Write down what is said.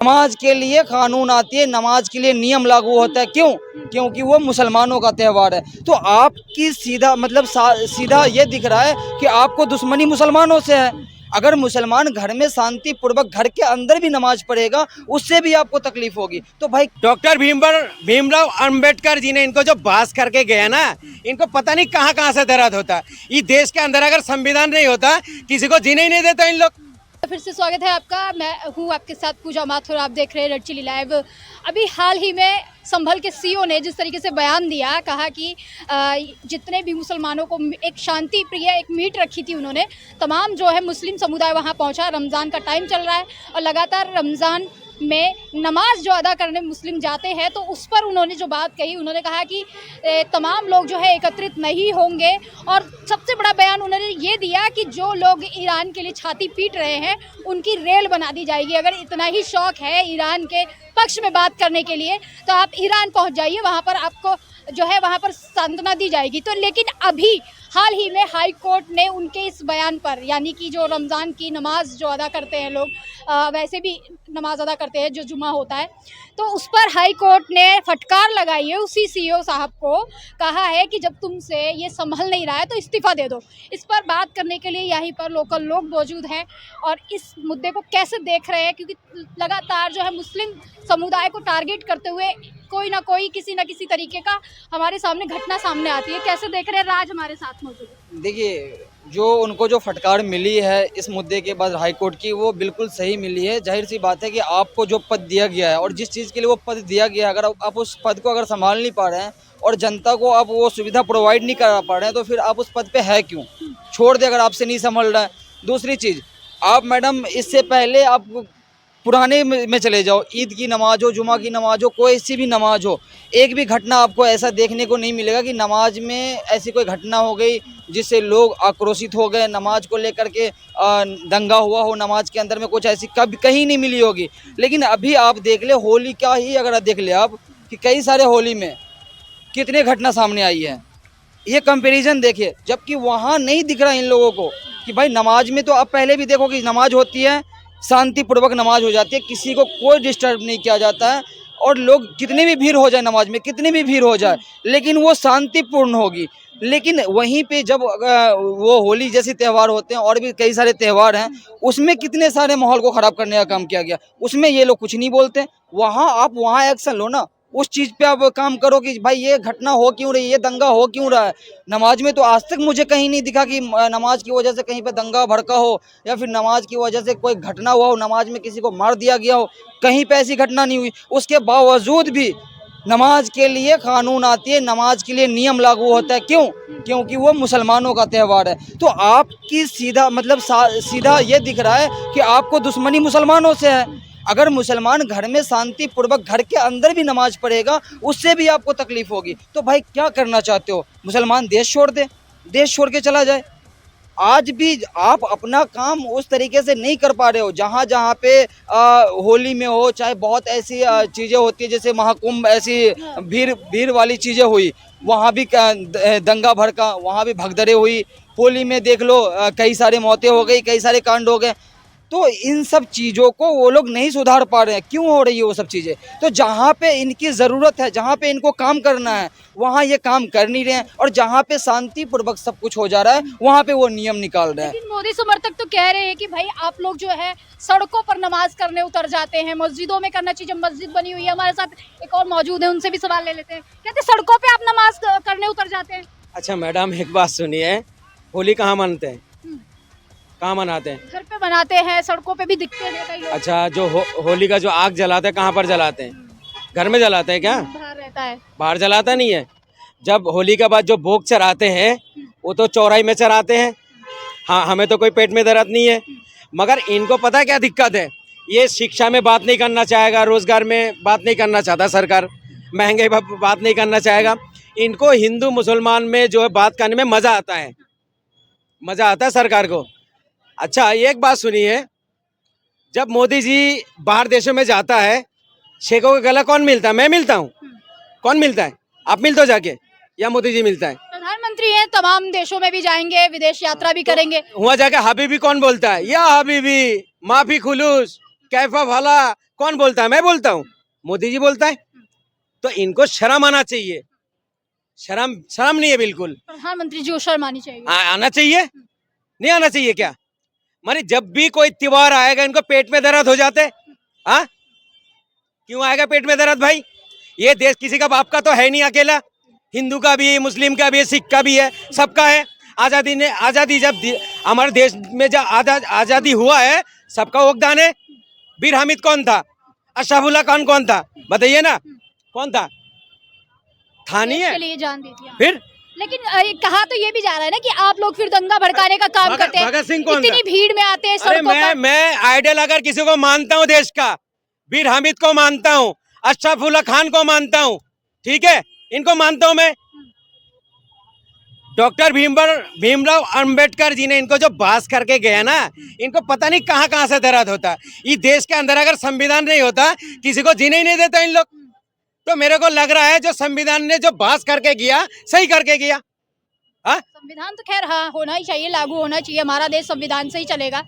नमाज के लिए कानून आती है, नमाज के लिए नियम लागू होता है। क्यों? क्योंकि वो मुसलमानों का त्यौहार है। तो आपकी सीधा मतलब सीधा ये दिख रहा है कि आपको दुश्मनी मुसलमानों से है। अगर मुसलमान घर में शांति पूर्वक घर के अंदर भी नमाज पढ़ेगा, उससे भी आपको तकलीफ होगी। तो भाई डॉक्टर भीमराव अंबेडकर जी ने इनको जो पास करके गया ना, इनको पता नहीं कहाँ कहाँ से दर्द होता है। ये देश के अंदर अगर संविधान नहीं होता, किसी को जीने ही नहीं देता इन लोग। फिर से स्वागत है आपका। मैं हूँ आपके साथ पूजा माथुर, आप देख रहे हैं रेड चिली लाइव। अभी हाल ही में संभल के सीओ ने जिस तरीके से बयान दिया, कहा कि जितने भी मुसलमानों को एक शांति प्रिय एक मीट रखी थी उन्होंने, तमाम जो है मुस्लिम समुदाय वहाँ पहुँचा। रमज़ान का टाइम चल रहा है और लगातार रमज़ान में नमाज जो अदा करने मुस्लिम जाते हैं, तो उस पर उन्होंने जो बात कही, उन्होंने कहा कि तमाम लोग जो है एकत्रित नहीं होंगे। और सबसे बड़ा बयान उन्होंने ये दिया कि जो लोग ईरान के लिए छाती पीट रहे हैं, उनकी रेल बना दी जाएगी। अगर इतना ही शौक है ईरान के पक्ष में बात करने के लिए, तो आप ईरान पहुंच जाइए, वहाँ पर आपको जो है वहाँ पर सांत्वना दी जाएगी। तो लेकिन अभी हाल ही में हाई कोर्ट ने उनके इस बयान पर, यानी कि जो रमज़ान की नमाज जो अदा करते हैं लोग, वैसे भी नमाज अदा करते हैं जो जुमा होता है, तो उस पर हाई कोर्ट ने फटकार लगाई है उसी सीईओ साहब को। कहा है कि जब तुमसे ये संभल नहीं रहा है तो इस्तीफ़ा दे दो। इस पर बात करने के लिए यहीं पर लोकल लोग मौजूद हैं और इस मुद्दे को कैसे देख रहे हैं, क्योंकि लगातार जो है मुस्लिम समुदाय को टारगेट करते हुए कोई ना कोई किसी न किसी तरीके का हमारे सामने घटना सामने आती है। कैसे देख रहे हैं? राज हमारे साथ मौजूद है। देखिए, जो उनको जो फटकार मिली है इस मुद्दे के बाद हाई कोर्ट की, वो बिल्कुल सही मिली है। जाहिर सी बात है कि आपको जो पद दिया गया है और जिस चीज़ के लिए वो पद दिया गया है, अगर आप उस पद को अगर संभाल नहीं पा रहे हैं और जनता को आप वो सुविधा प्रोवाइड नहीं करा पा रहे हैं, तो फिर आप उस पद पे है क्यों? छोड़ दे अगर आपसे नहीं संभल रहा है। दूसरी चीज़, आप मैडम इससे पहले आप पुराने में चले जाओ, ईद की नमाज हो, जुमा की नमाज हो, कोई सी भी नमाज हो, एक भी घटना आपको ऐसा देखने को नहीं मिलेगा कि नमाज में ऐसी कोई घटना हो गई जिससे लोग आक्रोशित हो गए, नमाज को लेकर के दंगा हुआ हो, नमाज के अंदर में कुछ ऐसी कभी कहीं नहीं मिली होगी। लेकिन अभी आप देख ले, होली का ही अगर देख ले आप, कि कई सारे होली में कितने घटना सामने आई है, ये कंपैरिजन देखिए। जबकि वहाँ नहीं दिख रहा इन लोगों को कि भाई नमाज में तो आप पहले भी देखो कि नमाज होती है, शांतिपूर्वक नमाज हो जाती है, किसी को कोई डिस्टर्ब नहीं किया जाता है, और लोग कितनी भी भीड़ हो जाए नमाज में, कितनी भी भीड़ हो जाए, लेकिन वो शांतिपूर्ण होगी। लेकिन वहीं पे जब वो होली जैसे त्यौहार होते हैं और भी कई सारे त्यौहार हैं, उसमें कितने सारे माहौल को ख़राब करने का काम किया गया, उसमें ये लोग कुछ नहीं बोलते। वहाँ आप वहाँ एक्शन लो ना, उस चीज़ पे आप काम करो कि भाई ये घटना हो क्यों रही है, ये दंगा हो क्यों रहा है। नमाज में तो आज तक मुझे कहीं नहीं दिखा कि नमाज की वजह से कहीं पे दंगा भड़का हो, या फिर नमाज की वजह से कोई घटना हुआ हो, नमाज में किसी को मार दिया गया हो, कहीं पे ऐसी घटना नहीं हुई। उसके बावजूद भी नमाज के लिए कानून आती है, नमाज के लिए नियम लागू होता है। क्यों? क्योंकि वो मुसलमानों का त्यौहार है। तो आपकी सीधा मतलब सीधा ये दिख रहा है कि आपको दुश्मनी मुसलमानों से है। अगर मुसलमान घर में शांति पूर्वक घर के अंदर भी नमाज पढ़ेगा, उससे भी आपको तकलीफ होगी। तो भाई क्या करना चाहते हो? मुसलमान देश छोड़ दे, देश छोड़ के चला जाए। आज भी आप अपना काम उस तरीके से नहीं कर पा रहे हो। जहाँ जहाँ पे होली में हो, चाहे बहुत ऐसी चीज़ें होती है जैसे महाकुंभ, ऐसी भीड़ वाली चीज़ें हुई, वहाँ भी दंगा भड़का, वहाँ भी भगदड़े हुई। होली में देख लो कई सारे मौतें हो गई, कई सारे कांड हो गए। तो इन सब चीज़ों को वो लोग नहीं सुधार पा रहे हैं। क्यों हो रही है वो सब चीज़ें? तो जहाँ पे इनकी ज़रूरत है, जहाँ पे इनको काम करना है, वहाँ ये काम कर नहीं रहे हैं, और जहाँ पे शांतिपूर्वक सब कुछ हो जा रहा है, वहाँ पे वो नियम निकाल रहे हैं। लेकिन मोदी समर्थक तो कह रहे हैं कि भाई आप लोग जो है सड़कों पर नमाज करने उतर जाते हैं, मस्जिदों में करना चाहिए। मस्जिद बनी हुई है, हमारे साथ एक और मौजूद है, उनसे भी सवाल ले लेते हैं। कहते सड़कों पे आप नमाज करने उतर जाते हैं। अच्छा मैडम, एक बात सुनिए, होली कहाँ मनते हैं, कहाँ मनाते हैं? घर पे बनाते हैं, सड़कों पे भी दिखते हैं कई लोग। अच्छा, जो होली का जो आग जलाते हैं, कहाँ पर जलाते हैं? घर में जलाते हैं क्या? बाहर रहता है। बाहर जलाता नहीं है। जब होली के बाद जो भोग चढ़ाते हैं, वो तो चौराहे में चढ़ाते हैं। हाँ, हमें तो कोई पेट में दर्द नहीं है, मगर इनको पता है क्या दिक्कत है? ये शिक्षा में बात नहीं करना चाहेगा, रोजगार में बात नहीं करना चाहता सरकार, महंगाई पर बात नहीं करना चाहेगा। इनको हिंदू मुसलमान में जो है बात करने में मज़ा आता है, मज़ा आता है सरकार को। अच्छा, एक बात सुनिए, जब मोदी जी बाहर देशों में जाता है, शेखों का गला कौन मिलता है? मैं मिलता हूँ। कौन मिलता है? आप मिलते हो जाके, या मोदी जी मिलता है? प्रधानमंत्री हैं, तमाम देशों में भी जाएंगे, विदेश यात्रा भी करेंगे। वहाँ जाके हबीबी कौन बोलता है? या हबीबी, माफी खुलूस, कैफा भला, कौन बोलता है? मैं बोलता हूँ, मोदी जी बोलता है। तो इनको शर्म आना चाहिए। शर्म नहीं है बिल्कुल। प्रधानमंत्री जी को शर्म आनी चाहिए। आना चाहिए, नहीं आना चाहिए क्या? माने जब भी कोई त्योहार आएगा इनको पेट में दर्द हो जाते। हाँ, क्यों आएगा पेट में दर्द भाई? ये देश किसी का बाप का तो है नहीं अकेला, हिंदू का भी है, मुस्लिम का भी है, सिख का भी है, सबका है। आजादी जब हमारे देश में जब आजादी हुआ है, सबका योगदान है। बीर हामिद कौन था? अशरफुल्लाह खान कौन था? बताइए ना, कौन था? था नहीं देश है। के लिए जान देती है। फिर लेकिन कहा तो ये भी जा रहा है ना कि आप लोग फिर दंगा भड़काने का काम करते हैं। भगत सिंह कौन इतनी था? भीड़ में आते हैं अरे सड़कों पर। मैं आइडियल अगर किसी को मानता हूँ देश का, बीर हामिद को मानता हूँ, अशरफुल्लाह खान को मानता हूँ, ठीक है, इनको मानता हूँ मैं। डॉक्टर भीमराव अंबेडकर जी ने इनको जो बास करके गया ना, इनको पता नहीं कहाँ कहाँ से दर्द होता। ये देश के अंदर अगर संविधान नहीं होता, किसी को जीने ही नहीं देता इन लोग। तो मेरे को लग रहा है जो संविधान ने जो बास करके गया, सही करके गया। हाँ, संविधान तो खैर हाँ होना ही चाहिए, लागू होना चाहिए। हमारा देश संविधान से ही चलेगा।